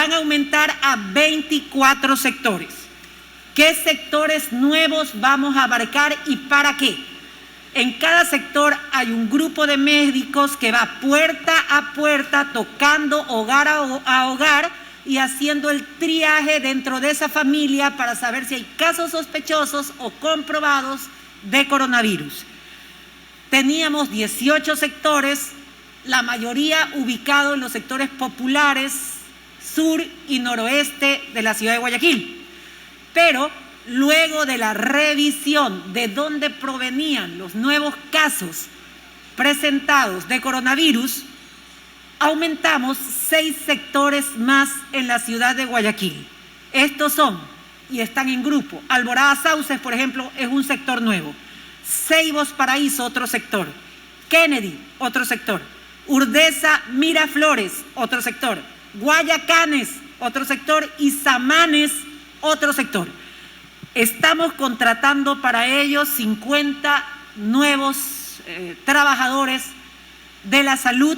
van a aumentar a 24 sectores. ¿Qué sectores nuevos vamos a abarcar y para qué? En cada sector hay un grupo de médicos que va puerta a puerta, tocando hogar a hogar y haciendo el triaje dentro de esa familia para saber si hay casos sospechosos o comprobados de coronavirus. Teníamos 18 sectores, la mayoría ubicados en los sectores populares, sur y noroeste de la ciudad de Guayaquil. Pero luego de la revisión de dónde provenían los nuevos casos presentados de coronavirus, aumentamos 6 sectores más en la ciudad de Guayaquil. Estos son, y están en grupo, Alborada Sauces, por ejemplo, es un sector nuevo. Ceibos Paraíso, otro sector. Kennedy, otro sector. Urdesa Miraflores, otro sector. Guayacanes, otro sector. Y Samanes, otro sector. Estamos contratando para ellos 50 nuevos trabajadores de la salud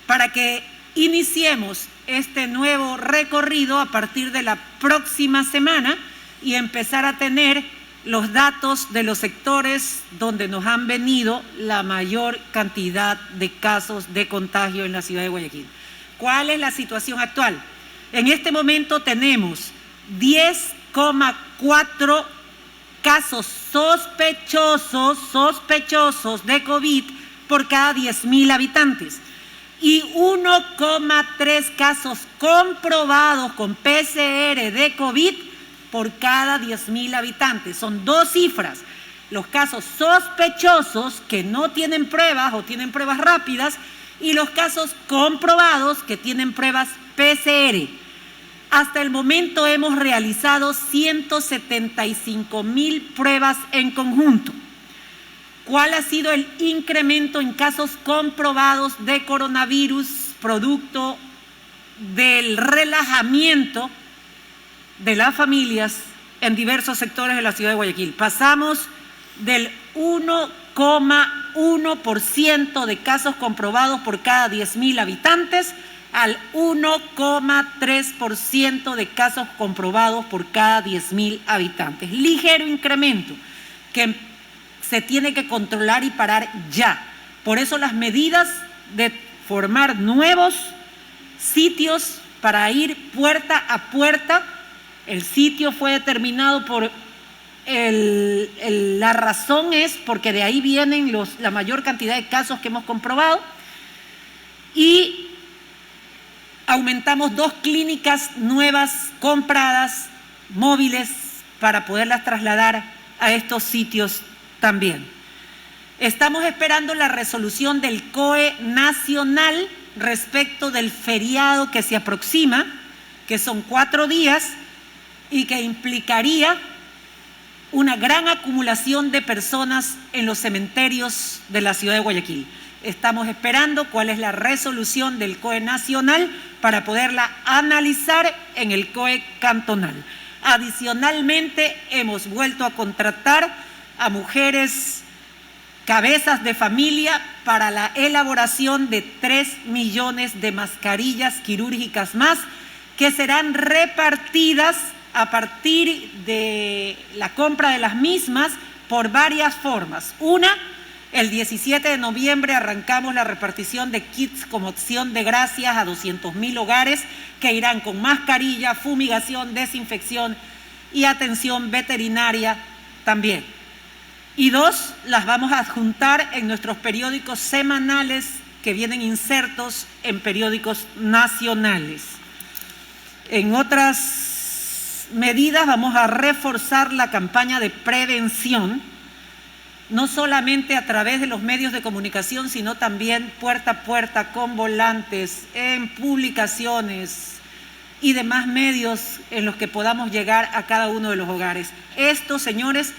para que iniciemos este nuevo recorrido a partir de la próxima semana y empezar a tener los datos de los sectores donde nos han venido la mayor cantidad de casos de contagio en la ciudad de Guayaquil. ¿Cuál es la situación actual? En este momento tenemos 10,4 casos sospechosos de COVID por cada 10.000 habitantes y 1,3 casos comprobados con PCR de COVID por cada 10.000 habitantes. Son dos cifras. Los casos sospechosos que no tienen pruebas o tienen pruebas rápidas y los casos comprobados que tienen pruebas PCR. Hasta el momento hemos realizado 175.000 pruebas en conjunto. ¿Cuál ha sido el incremento en casos comprobados de coronavirus producto del relajamiento de las familias en diversos sectores de la ciudad de Guayaquil? Pasamos del 1,1% de casos comprobados por cada 10.000 habitantes al 1,3% de casos comprobados por cada 10.000 habitantes. Ligero incremento que se tiene que controlar y parar ya. Por eso las medidas de formar nuevos sitios para ir puerta a puerta. El sitio fue determinado por la razón es porque de ahí vienen la mayor cantidad de casos que hemos comprobado y aumentamos 2 clínicas nuevas compradas, móviles, para poderlas trasladar a estos sitios también. Estamos esperando la resolución del COE nacional respecto del feriado que se aproxima, que son 4 días y que implicaría una gran acumulación de personas en los cementerios de la ciudad de Guayaquil. Estamos esperando cuál es la resolución del COE nacional para poderla analizar en el COE cantonal. Adicionalmente, hemos vuelto a contratar a mujeres cabezas de familia para la elaboración de 3 millones de mascarillas quirúrgicas más que serán repartidas a partir de la compra de las mismas por varias formas. Una, el 17 de noviembre arrancamos la repartición de kits como acción de gracias a 200.000 hogares que irán con mascarilla, fumigación, desinfección y atención veterinaria también. Y 2, las vamos a adjuntar en nuestros periódicos semanales que vienen insertos en periódicos nacionales. En otras medidas vamos a reforzar la campaña de prevención, no solamente a través de los medios de comunicación, sino también puerta a puerta, con volantes, en publicaciones y demás medios en los que podamos llegar a cada uno de los hogares. Esto, señores,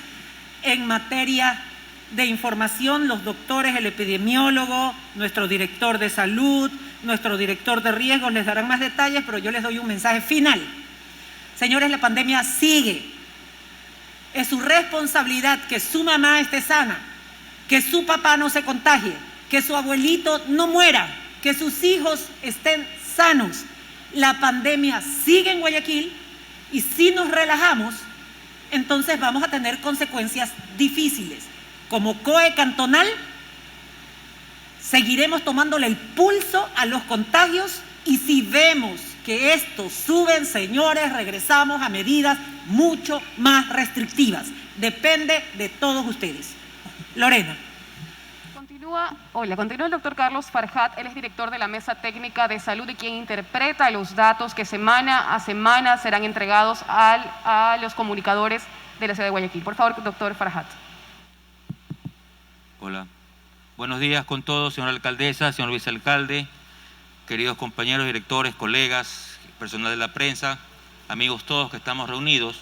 en materia de información, los doctores, el epidemiólogo, nuestro director de salud, nuestro director de riesgos les darán más detalles, pero yo les doy un mensaje final. Señores, la pandemia sigue. Es su responsabilidad que su mamá esté sana, que su papá no se contagie, que su abuelito no muera, que sus hijos estén sanos. La pandemia sigue en Guayaquil y si nos relajamos, entonces vamos a tener consecuencias difíciles. Como COE cantonal, seguiremos tomándole el pulso a los contagios y si vemos que estos suben, señores, regresamos a medidas mucho más restrictivas. Depende de todos ustedes. Lorena. Continúa el doctor Carlos Farhat. Él es director de la Mesa Técnica de Salud y quien interpreta los datos que semana a semana serán entregados a los comunicadores de la ciudad de Guayaquil. Por favor, doctor Farhat. Hola. Buenos días con todos, señora alcaldesa, señor vicealcalde, queridos compañeros, directores, colegas, personal de la prensa, amigos todos que estamos reunidos.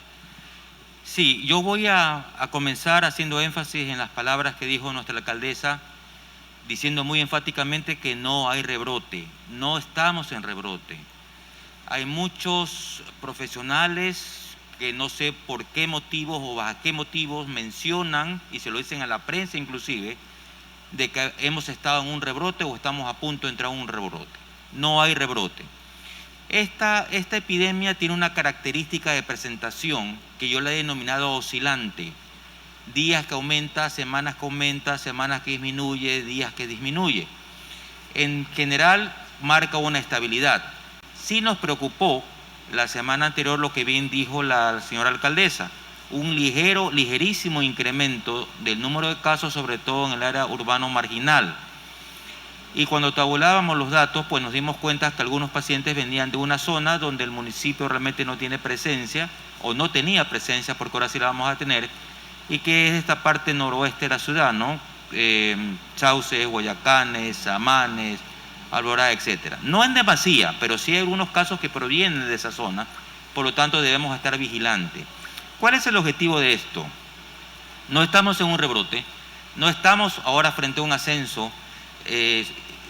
Sí, yo voy a comenzar haciendo énfasis en las palabras que dijo nuestra alcaldesa, diciendo muy enfáticamente que no hay rebrote, no estamos en rebrote. Hay muchos profesionales que no sé por qué motivos o bajo qué motivos mencionan, y se lo dicen a la prensa inclusive, de que hemos estado en un rebrote o estamos a punto de entrar en un rebrote. No hay rebrote. Esta epidemia tiene una característica de presentación que yo la he denominado oscilante. Días que aumenta, semanas que disminuye, días que disminuye. En general marca una estabilidad. Sí nos preocupó la semana anterior lo que bien dijo la señora alcaldesa, un ligerísimo incremento del número de casos, sobre todo en el área urbano marginal. Y cuando tabulábamos los datos, pues nos dimos cuenta que algunos pacientes venían de una zona donde el municipio realmente no tiene presencia, o no tenía presencia, porque ahora sí la vamos a tener, y que es esta parte noroeste de la ciudad, ¿no? Sauces, Guayacanes, Samanes, Alborada, etc. No en demasía, pero sí hay algunos casos que provienen de esa zona, por lo tanto debemos estar vigilantes. ¿Cuál es el objetivo de esto? No estamos en un rebrote, no estamos ahora frente a un ascenso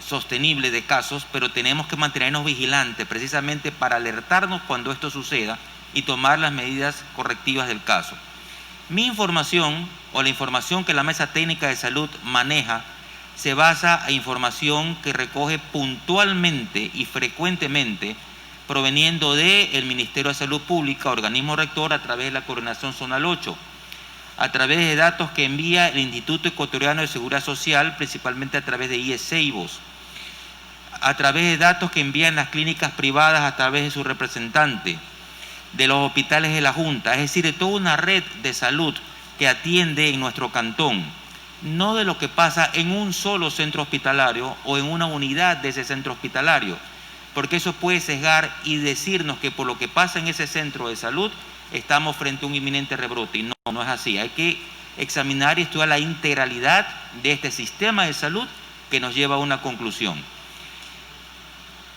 sostenible de casos, pero tenemos que mantenernos vigilantes precisamente para alertarnos cuando esto suceda y tomar las medidas correctivas del caso. Mi información o la información que la Mesa Técnica de Salud maneja se basa en información que recoge puntualmente y frecuentemente proveniendo del Ministerio de Salud Pública, organismo rector, a través de la Coordinación Zonal 8, a través de datos que envía el Instituto Ecuatoriano de Seguridad Social, principalmente a través de IES-CEIBOS, a través de datos que envían las clínicas privadas a través de su representante, de los hospitales de la Junta, es decir, de toda una red de salud que atiende en nuestro cantón, no de lo que pasa en un solo centro hospitalario o en una unidad de ese centro hospitalario, porque eso puede sesgar y decirnos que por lo que pasa en ese centro de salud estamos frente a un inminente rebrote, y no es así. Hay que examinar y estudiar la integralidad de este sistema de salud que nos lleva a una conclusión.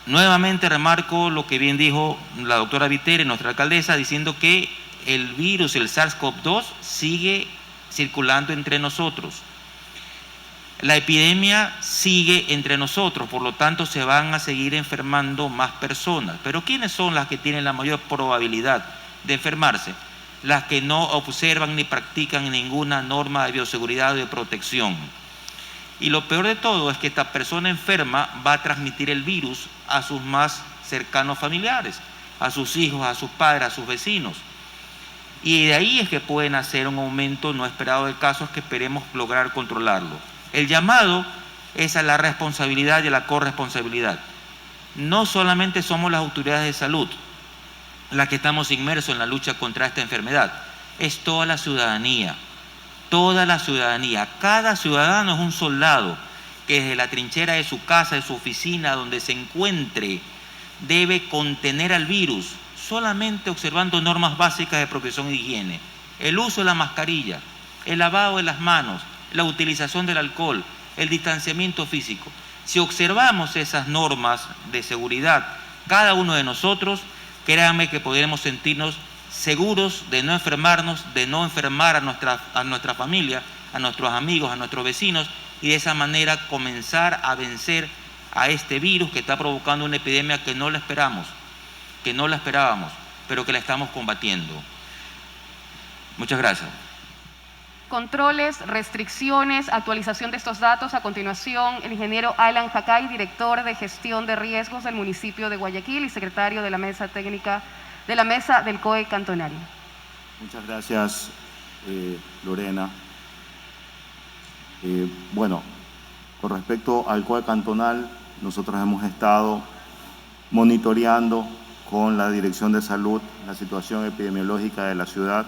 Nuevamente remarco lo que bien dijo la doctora Viteri, nuestra alcaldesa, diciendo que el virus, el SARS-CoV-2, sigue circulando entre nosotros. La epidemia sigue entre nosotros, por lo tanto se van a seguir enfermando más personas. Pero ¿quiénes son las que tienen la mayor probabilidad de enfermarse? Las que no observan ni practican ninguna norma de bioseguridad o de protección. Y lo peor de todo es que esta persona enferma va a transmitir el virus a sus más cercanos familiares, a sus hijos, a sus padres, a sus vecinos. Y de ahí es que pueden hacer un aumento no esperado de casos que esperemos lograr controlarlo. El llamado es a la responsabilidad y a la corresponsabilidad. No solamente somos las autoridades de salud las que estamos inmersos en la lucha contra esta enfermedad, es toda la ciudadanía. Toda la ciudadanía, cada ciudadano es un soldado que desde la trinchera de su casa, de su oficina, donde se encuentre, debe contener al virus, solamente observando normas básicas de protección e higiene. El uso de la mascarilla, el lavado de las manos, la utilización del alcohol, el distanciamiento físico. Si observamos esas normas de seguridad, cada uno de nosotros, créanme que podremos sentirnos seguros de no enfermarnos, de no enfermar a nuestra familia, a nuestros amigos, a nuestros vecinos, y de esa manera comenzar a vencer a este virus que está provocando una epidemia que no la esperábamos, pero que la estamos combatiendo. Muchas gracias. Controles, restricciones, actualización de estos datos. A continuación, el ingeniero Alan Jacay, director de gestión de riesgos del municipio de Guayaquil y secretario de la mesa técnica de la mesa del COE cantonal. Muchas gracias, Lorena. Bueno, con respecto al COE cantonal, nosotros hemos estado monitoreando con la Dirección de Salud la situación epidemiológica de la ciudad.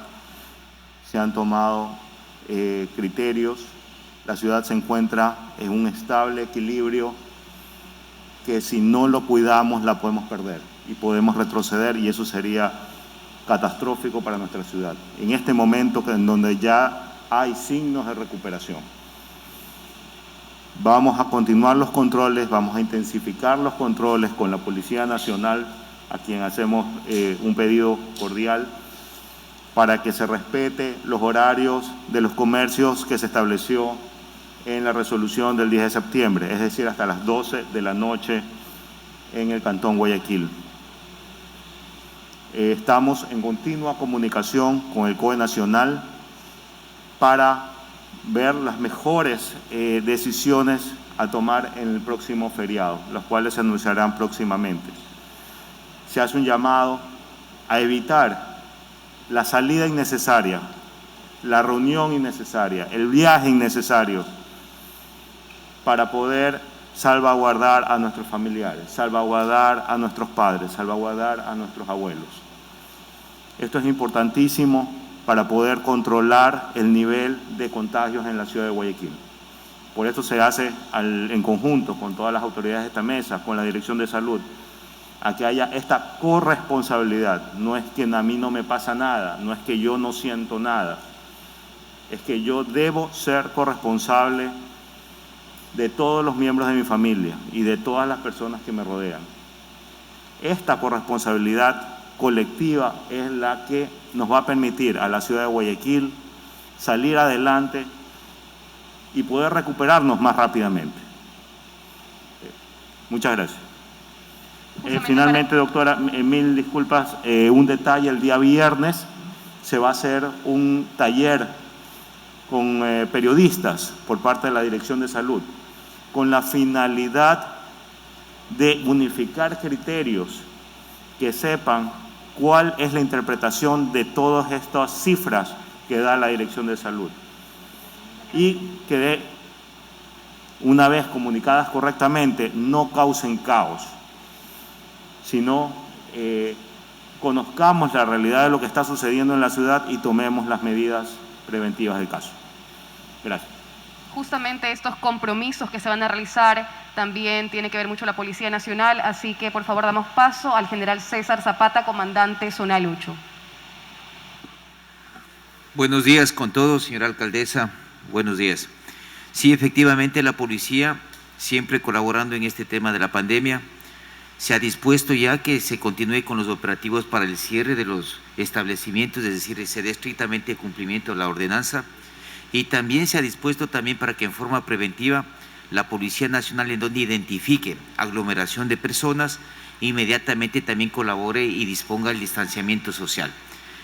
Se han tomado criterios. La ciudad se encuentra en un estable equilibrio que si no lo cuidamos la podemos perder y podemos retroceder, y eso sería catastrófico para nuestra ciudad. En este momento en donde ya hay signos de recuperación, vamos a continuar los controles, vamos a intensificar los controles con la Policía Nacional, a quien hacemos un pedido cordial para que se respete los horarios de los comercios que se estableció en la resolución del 10 de septiembre, es decir, hasta las 12 de la noche en el Cantón Guayaquil. Estamos en continua comunicación con el COE Nacional para ver las mejores decisiones a tomar en el próximo feriado, las cuales se anunciarán próximamente. Se hace un llamado a evitar la salida innecesaria, la reunión innecesaria, el viaje innecesario, para poder salvaguardar a nuestros familiares, salvaguardar a nuestros padres, salvaguardar a nuestros abuelos. Esto es importantísimo para poder controlar el nivel de contagios en la ciudad de Guayaquil. Por eso se hace en conjunto con todas las autoridades de esta mesa, con la Dirección de Salud, a que haya esta corresponsabilidad. No es que a mí no me pasa nada, no es que yo no siento nada, es que yo debo ser corresponsable de todos los miembros de mi familia y de todas las personas que me rodean. Esta corresponsabilidad colectiva es la que nos va a permitir a la ciudad de Guayaquil salir adelante y poder recuperarnos más rápidamente. Muchas gracias. Finalmente, doctora, mil disculpas, un detalle: el día viernes se va a hacer un taller con periodistas por parte de la Dirección de Salud, con la finalidad de unificar criterios que sepan cuál es la interpretación de todas estas cifras que da la Dirección de Salud y que, una vez comunicadas correctamente, no causen caos, sino conozcamos la realidad de lo que está sucediendo en la ciudad y tomemos las medidas preventivas del caso. Gracias. Justamente estos compromisos que se van a realizar también tiene que ver mucho la Policía Nacional, así que por favor damos paso al general César Zapata, comandante Zonal 8. Buenos días con todos, señora alcaldesa. Buenos días. Sí, efectivamente, la policía, siempre colaborando en este tema de la pandemia, se ha dispuesto ya que se continúe con los operativos para el cierre de los establecimientos, es decir, se dé estrictamente cumplimiento a la ordenanza, y también se ha dispuesto también para que en forma preventiva la Policía Nacional, en donde identifique aglomeración de personas, inmediatamente también colabore y disponga el distanciamiento social.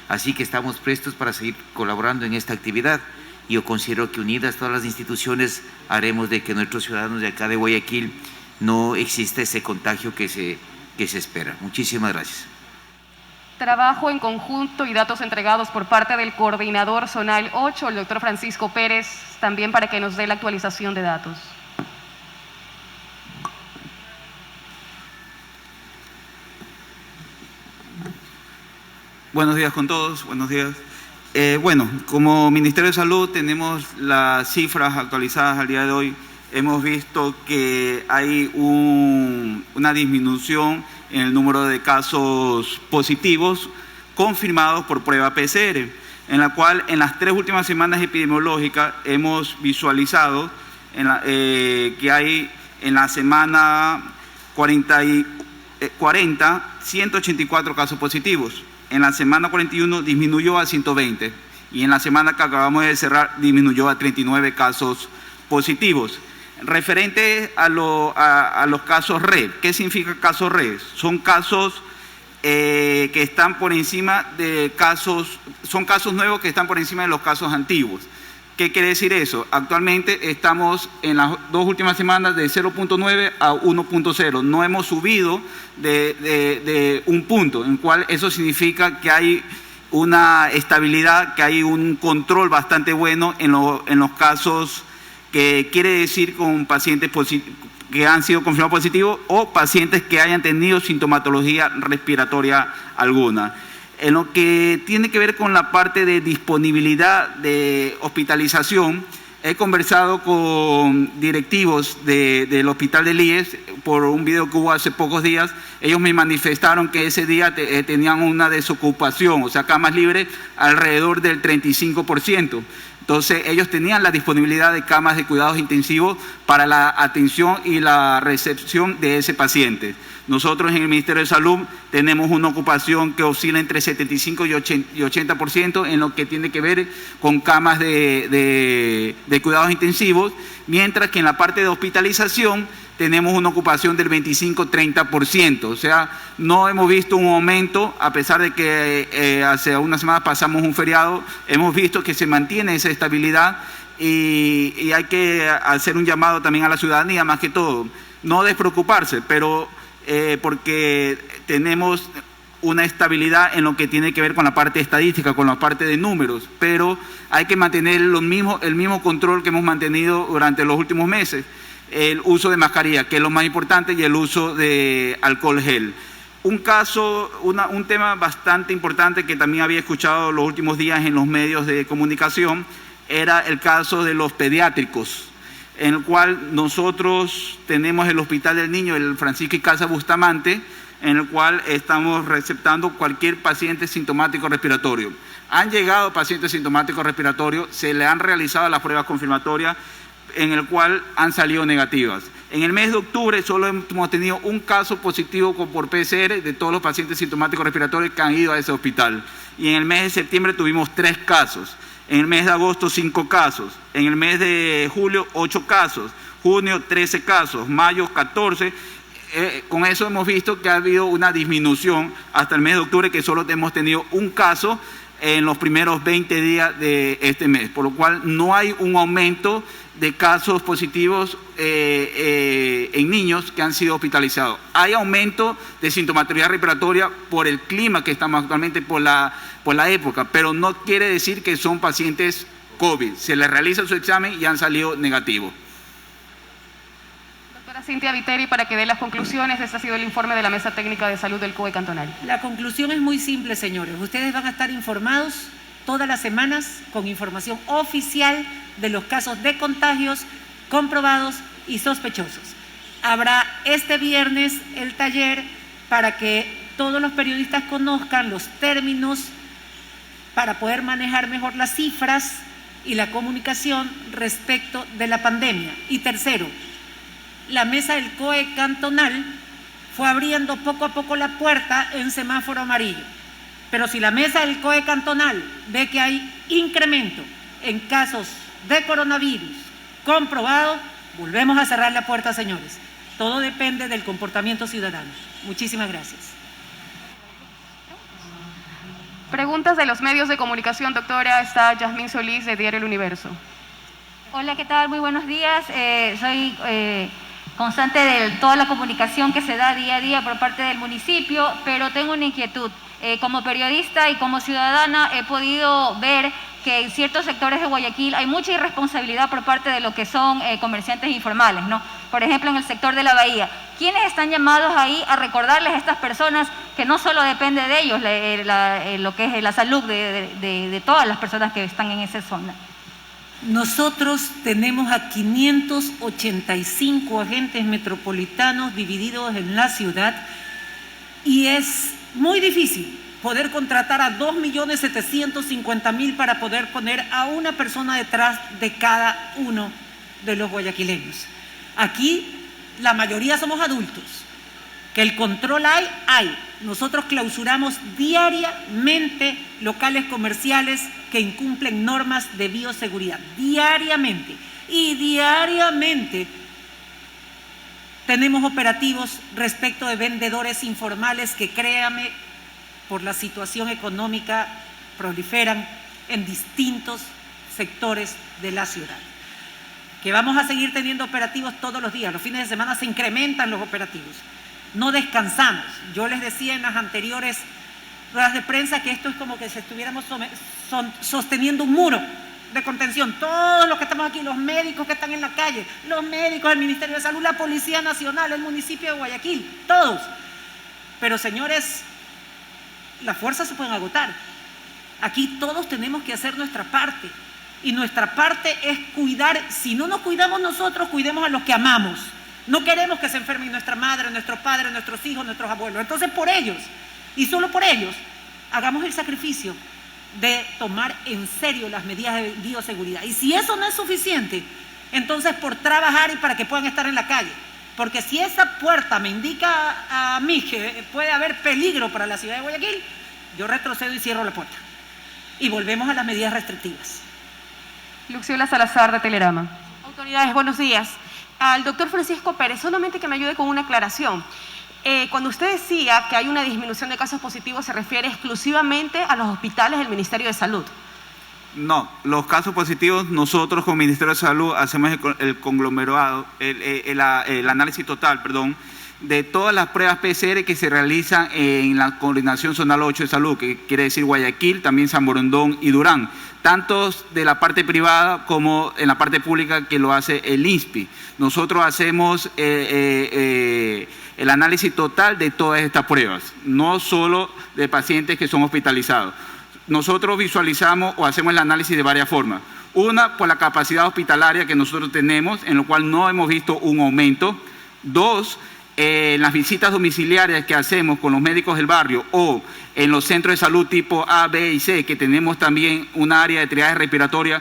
Así que estamos prestos para seguir colaborando en esta actividad. Yo considero que unidas todas las instituciones haremos de que nuestros ciudadanos de acá de Guayaquil no exista ese contagio que se espera. Muchísimas gracias. Trabajo en conjunto y datos entregados por parte del coordinador Zonal 8, el doctor Francisco Pérez, también para que nos dé la actualización de datos. Buenos días con todos, buenos días. Bueno, como Ministerio de Salud tenemos las cifras actualizadas al día de hoy. Hemos visto que hay una disminución en el número de casos positivos confirmados por prueba PCR, en la cual en las 3 últimas semanas epidemiológicas hemos visualizado que hay en la semana 40, 184 casos positivos. En la semana 41 disminuyó a 120 y en la semana que acabamos de cerrar disminuyó a 39 casos positivos. Referente a los casos red, ¿qué significa casos red? Son casos que están por encima de son casos nuevos que están por encima de los casos antiguos, ¿Qué quiere decir eso? Actualmente estamos en las 2 últimas semanas de 0.9 a 1.0. No hemos subido de un punto, en cual eso significa que hay una estabilidad, que hay un control bastante bueno en los casos, que quiere decir con pacientes que han sido confirmados positivos o pacientes que hayan tenido sintomatología respiratoria alguna. En lo que tiene que ver con la parte de disponibilidad de hospitalización, he conversado con directivos del hospital del IES por un video que hubo hace pocos días. Ellos me manifestaron que ese día tenían una desocupación, o sea, camas libres, alrededor del 35%. Entonces, ellos tenían la disponibilidad de camas de cuidados intensivos para la atención y la recepción de ese paciente. Nosotros en el Ministerio de Salud tenemos una ocupación que oscila entre 75 y 80% en lo que tiene que ver con camas de cuidados intensivos, mientras que en la parte de hospitalización tenemos una ocupación del 25-30%. O sea, no hemos visto un aumento, a pesar de que hace unas semanas pasamos un feriado, hemos visto que se mantiene esa estabilidad y hay que hacer un llamado también a la ciudadanía, más que todo, no despreocuparse, pero porque tenemos una estabilidad en lo que tiene que ver con la parte estadística, con la parte de números, pero hay que mantener el mismo control que hemos mantenido durante los últimos meses. El uso de mascarilla, que es lo más importante, y el uso de alcohol gel. Un tema bastante importante que también había escuchado los últimos días en los medios de comunicación era el caso de los pediátricos, en el cual nosotros tenemos el Hospital del Niño, el Francisco y Casa Bustamante, en el cual estamos receptando cualquier paciente sintomático respiratorio. Han llegado pacientes sintomáticos respiratorios, se le han realizado las pruebas confirmatorias, en el cual han salido negativas. En el mes de octubre solo hemos tenido un caso positivo por PCR de todos los pacientes sintomáticos respiratorios que han ido a ese hospital. Y en el mes de septiembre tuvimos 3 casos. En el mes de agosto 5 casos. En el mes de julio 8 casos. Junio 13 casos. Mayo 14. Con eso hemos visto que ha habido una disminución hasta el mes de octubre, que solo hemos tenido un caso en los primeros 20 días de este mes, por lo cual no hay un aumento de casos positivos en niños que han sido hospitalizados. Hay aumento de sintomatología respiratoria por el clima que estamos actualmente, por la época, pero no quiere decir que son pacientes COVID. Se les realiza su examen y han salido negativos. Doctora Cintia Viteri, para que dé las conclusiones, este ha sido el informe de la Mesa Técnica de Salud del COE Cantonal. La conclusión es muy simple, señores. Ustedes van a estar informados todas las semanas con información oficial de los casos de contagios comprobados y sospechosos. Habrá este viernes el taller para que todos los periodistas conozcan los términos para poder manejar mejor las cifras y la comunicación respecto de la pandemia. Y tercero, la mesa del COE cantonal fue abriendo poco a poco la puerta en semáforo amarillo. Pero si la mesa del COE cantonal ve que hay incremento en casos de coronavirus comprobado, volvemos a cerrar la puerta, señores. Todo depende del comportamiento ciudadano. Muchísimas gracias. Preguntas de los medios de comunicación, doctora. Está Yasmín Solís, de Diario El Universo. Hola, ¿qué tal? Muy buenos días. Soy constante de toda la comunicación que se da día a día por parte del municipio, pero tengo una inquietud. Como periodista y como ciudadana he podido ver que en ciertos sectores de Guayaquil hay mucha irresponsabilidad por parte de lo que son comerciantes informales, ¿no? Por ejemplo, en el sector de la bahía. ¿Quiénes están llamados ahí a recordarles a estas personas que no solo depende de ellos lo que es la salud de todas las personas que están en esa zona? Nosotros tenemos a 585 agentes metropolitanos divididos en la ciudad y es muy difícil poder contratar a 2.750.000 para poder poner a una persona detrás de cada uno de los guayaquileños. Aquí la mayoría somos adultos. Que el control hay. Nosotros clausuramos diariamente locales comerciales que incumplen normas de bioseguridad. Diariamente. Y diariamente tenemos operativos respecto de vendedores informales que, créame, por la situación económica proliferan en distintos sectores de la ciudad. Que vamos a seguir teniendo operativos todos los días, los fines de semana se incrementan los operativos, no descansamos. Yo les decía en las anteriores ruedas de prensa que esto es como que si estuviéramos sosteniendo un muro de contención. Todos los que estamos aquí, los médicos que están en la calle, los médicos del Ministerio de Salud, la Policía Nacional, el municipio de Guayaquil, todos. Pero señores, las fuerzas se pueden agotar. Aquí todos tenemos que hacer nuestra parte. Y nuestra parte es cuidar, si no nos cuidamos nosotros, cuidemos a los que amamos. No queremos que se enfermen nuestra madre, nuestros padres, nuestros hijos, nuestros abuelos. Entonces por ellos, y solo por ellos, hagamos el sacrificio de tomar en serio las medidas de bioseguridad. Y si eso no es suficiente, entonces por trabajar y para que puedan estar en la calle. Porque si esa puerta me indica a mí que puede haber peligro para la ciudad de Guayaquil, yo retrocedo y cierro la puerta. Y volvemos a las medidas restrictivas. Luxiola Salazar, de Telerama. Autoridades, buenos días. Al doctor Francisco Pérez, solamente que me ayude con una aclaración. Cuando usted decía que hay una disminución de casos positivos, ¿se refiere exclusivamente a los hospitales del Ministerio de Salud? No, los casos positivos, nosotros como Ministerio de Salud hacemos el conglomerado, el análisis total, de todas las pruebas PCR que se realizan en la Coordinación Zonal 8 de Salud, que quiere decir Guayaquil, también San Borondón y Durán, tanto de la parte privada como en la parte pública que lo hace el INSPI. Nosotros hacemos el análisis total de todas estas pruebas, no solo de pacientes que son hospitalizados. Nosotros visualizamos o hacemos el análisis de varias formas. Una, por la capacidad hospitalaria que nosotros tenemos, en lo cual no hemos visto un aumento. Dos, en las visitas domiciliarias que hacemos con los médicos del barrio o en los centros de salud tipo A, B y C, que tenemos también un área de triaje respiratorio,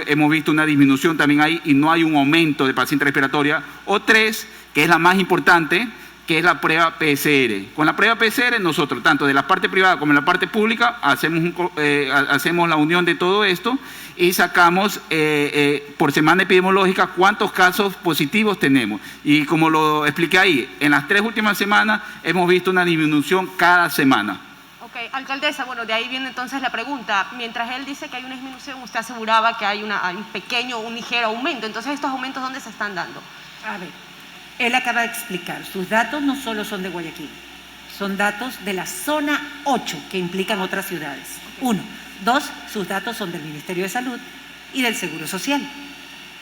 hemos visto una disminución también ahí y no hay un aumento de pacientes respiratorios. O tres, que es la más importante, que es la prueba PCR. Con la prueba PCR nosotros, tanto de la parte privada como de la parte pública, hacemos la unión de todo esto y sacamos por semana epidemiológica cuántos casos positivos tenemos. Y como lo expliqué ahí, en las 3 últimas semanas hemos visto una disminución cada semana. Ok, alcaldesa, bueno, de ahí viene entonces la pregunta. Mientras él dice que hay una disminución, usted aseguraba que hay un pequeño, un ligero aumento. Entonces, ¿estos aumentos dónde se están dando? A ver, él acaba de explicar, sus datos no solo son de Guayaquil, son datos de la zona 8, que implican otras ciudades. 1. 2, sus datos son del Ministerio de Salud y del Seguro Social.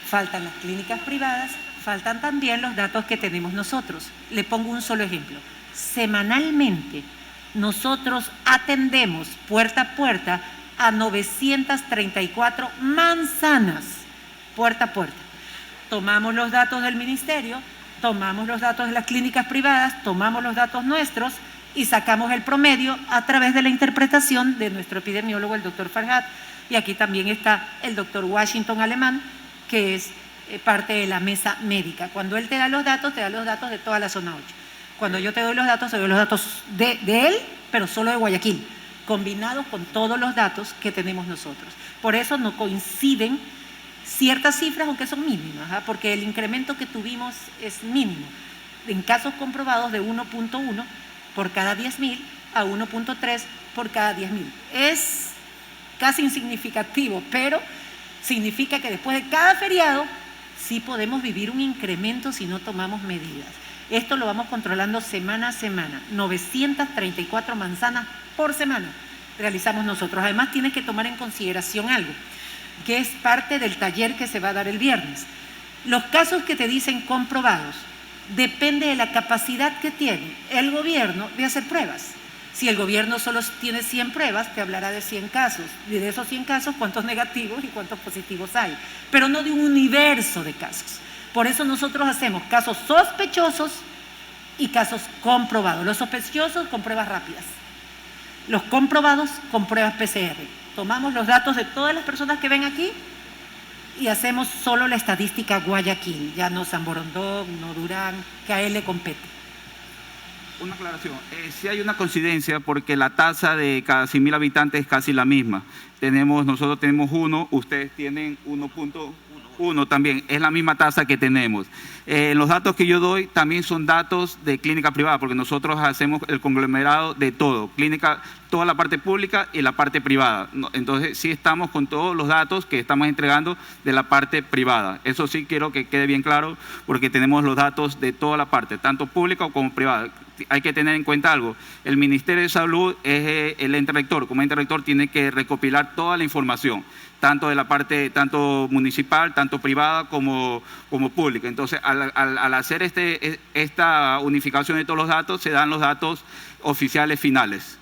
Faltan las clínicas privadas, faltan también los datos que tenemos nosotros. Le pongo un solo ejemplo. Semanalmente, nosotros atendemos puerta a puerta a 934 manzanas, puerta a puerta. Tomamos los datos del Ministerio, tomamos los datos de las clínicas privadas, tomamos los datos nuestros y sacamos el promedio a través de la interpretación de nuestro epidemiólogo, el doctor Farhat. Y aquí también está el doctor Washington Alemán, que es parte de la mesa médica. Cuando él te da los datos de toda la zona 8. Cuando yo te doy los datos, te doy los datos de él, pero solo de Guayaquil, combinados con todos los datos que tenemos nosotros. Por eso no coinciden ciertas cifras, aunque son mínimas, porque el incremento que tuvimos es mínimo. En casos comprobados de 1.1 por cada 10.000 a 1.3 por cada 10.000. Es casi insignificativo, pero significa que después de cada feriado sí podemos vivir un incremento si no tomamos medidas. Esto lo vamos controlando semana a semana. 934 manzanas por semana realizamos nosotros. Además, tienes que tomar en consideración algo, que es parte del taller que se va a dar el viernes. Los casos que te dicen comprobados depende de la capacidad que tiene el gobierno de hacer pruebas. Si el gobierno solo tiene 100 pruebas, te hablará de 100 casos. Y de esos 100 casos, cuántos negativos y cuántos positivos hay. Pero no de un universo de casos. Por eso nosotros hacemos casos sospechosos y casos comprobados. Los sospechosos con pruebas rápidas. Los comprobados con pruebas PCR. Tomamos los datos de todas las personas que ven aquí y hacemos solo la estadística Guayaquil, ya no San Borondón, no Durán, que a él le compete. Una aclaración, sí hay una coincidencia porque la tasa de cada 100.000 habitantes es casi la misma. Nosotros tenemos 1, ustedes tienen 1.1 también, es la misma tasa que tenemos. Los datos que yo doy también son datos de clínica privada, porque nosotros hacemos el conglomerado de todo, toda la parte pública y la parte privada. Entonces sí estamos con todos los datos que estamos entregando de la parte privada. Eso sí quiero que quede bien claro, porque tenemos los datos de toda la parte, tanto pública como privada. Hay que tener en cuenta algo, el Ministerio de Salud es el ente rector, como ente rector tiene que recopilar toda la información, tanto de la parte tanto municipal, tanto privada como pública. Entonces, al hacer esta unificación de todos los datos, se dan los datos oficiales finales.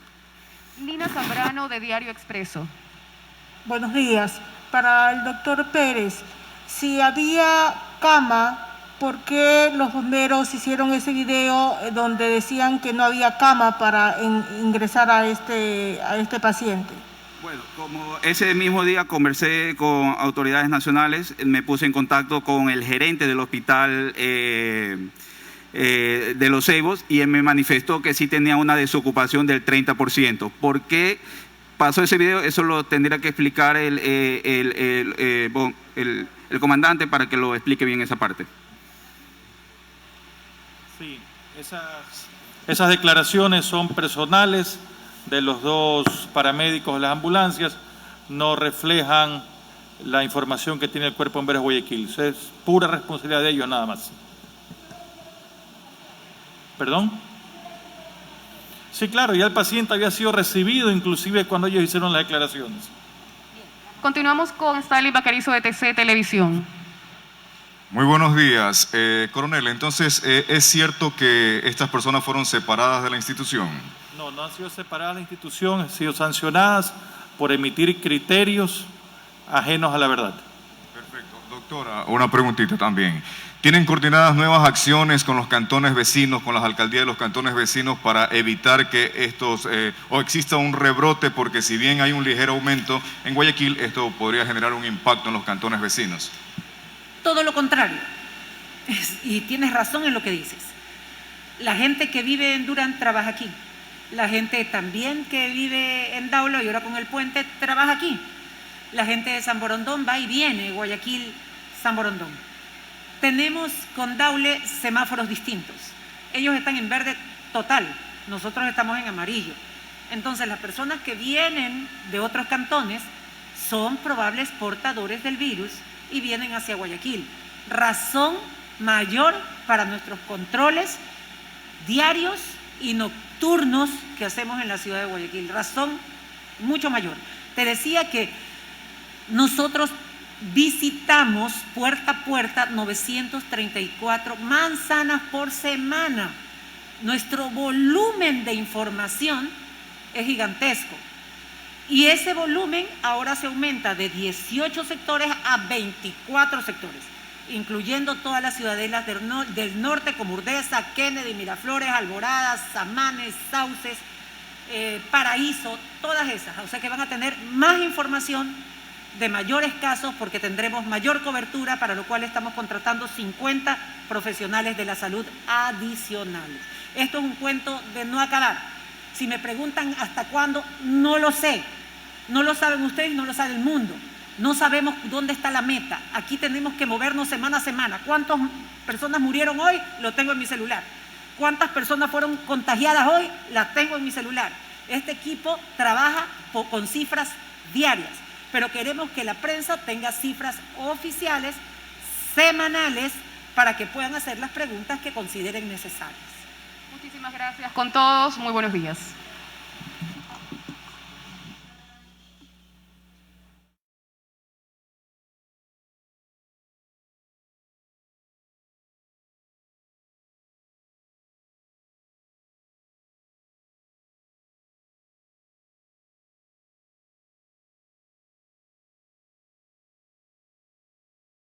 Lina Zambrano, de Diario Expreso. Buenos días. Para el doctor Pérez, si había cama, ¿por qué los bomberos hicieron ese video donde decían que no había cama para ingresar a este paciente? Bueno, como ese mismo día conversé con autoridades nacionales, me puse en contacto con el gerente del hospital de Los Ceibos y él me manifestó que sí tenía una desocupación del 30%. ¿Por qué pasó ese video? Eso lo tendría que explicar el comandante para que lo explique bien esa parte. Sí, esas declaraciones son personales de los dos paramédicos de las ambulancias, no reflejan la información que tiene el Cuerpo de Bomberos de Guayaquil. Eso es pura responsabilidad de ellos nada más. ¿Perdón? Sí, claro, ya el paciente había sido recibido inclusive cuando ellos hicieron las declaraciones. Continuamos con Stanley Bacarizo de TC Televisión. Muy buenos días. Coronel, entonces, ¿es cierto que estas personas fueron separadas de la institución? No, no han sido separadas de la institución, han sido sancionadas por emitir criterios ajenos a la verdad. Perfecto. Doctora, una preguntita también. ¿Tienen coordinadas nuevas acciones con los cantones vecinos, con las alcaldías de los cantones vecinos para evitar que o exista un rebrote? Porque si bien hay un ligero aumento en Guayaquil, esto podría generar un impacto en los cantones vecinos. Todo lo contrario. Y tienes razón en lo que dices. La gente que vive en Durán trabaja aquí. La gente también que vive en Daula y ahora con el puente trabaja aquí. La gente de San Borondón va y viene, Guayaquil, San Borondón. Tenemos con Daule semáforos distintos. Ellos están en verde total, nosotros estamos en amarillo. Entonces las personas que vienen de otros cantones son probables portadores del virus y vienen hacia Guayaquil. Razón mayor para nuestros controles diarios y nocturnos que hacemos en la ciudad de Guayaquil. Razón mucho mayor. Te decía que nosotros visitamos puerta a puerta 934 manzanas por semana. Nuestro volumen de información es gigantesco. Y ese volumen ahora se aumenta de 18 sectores a 24 sectores, incluyendo todas las ciudadelas del norte como Urdesa, Kennedy, Miraflores, Alborada, Samanes, Sauces, Paraíso, todas esas. O sea que van a tener más información de mayores casos porque tendremos mayor cobertura, para lo cual estamos contratando 50 profesionales de la salud adicionales. Esto es un cuento de no acabar. Si me preguntan hasta cuándo, no lo sé. No lo saben ustedes y no lo sabe el mundo. No sabemos dónde está la meta. Aquí tenemos que movernos semana a semana. ¿Cuántas personas murieron hoy? Lo tengo en mi celular. ¿Cuántas personas fueron contagiadas hoy? Las tengo en mi celular. Este equipo trabaja con cifras diarias, pero queremos que la prensa tenga cifras oficiales, semanales, para que puedan hacer las preguntas que consideren necesarias. Muchísimas gracias con todos. Muy buenos días.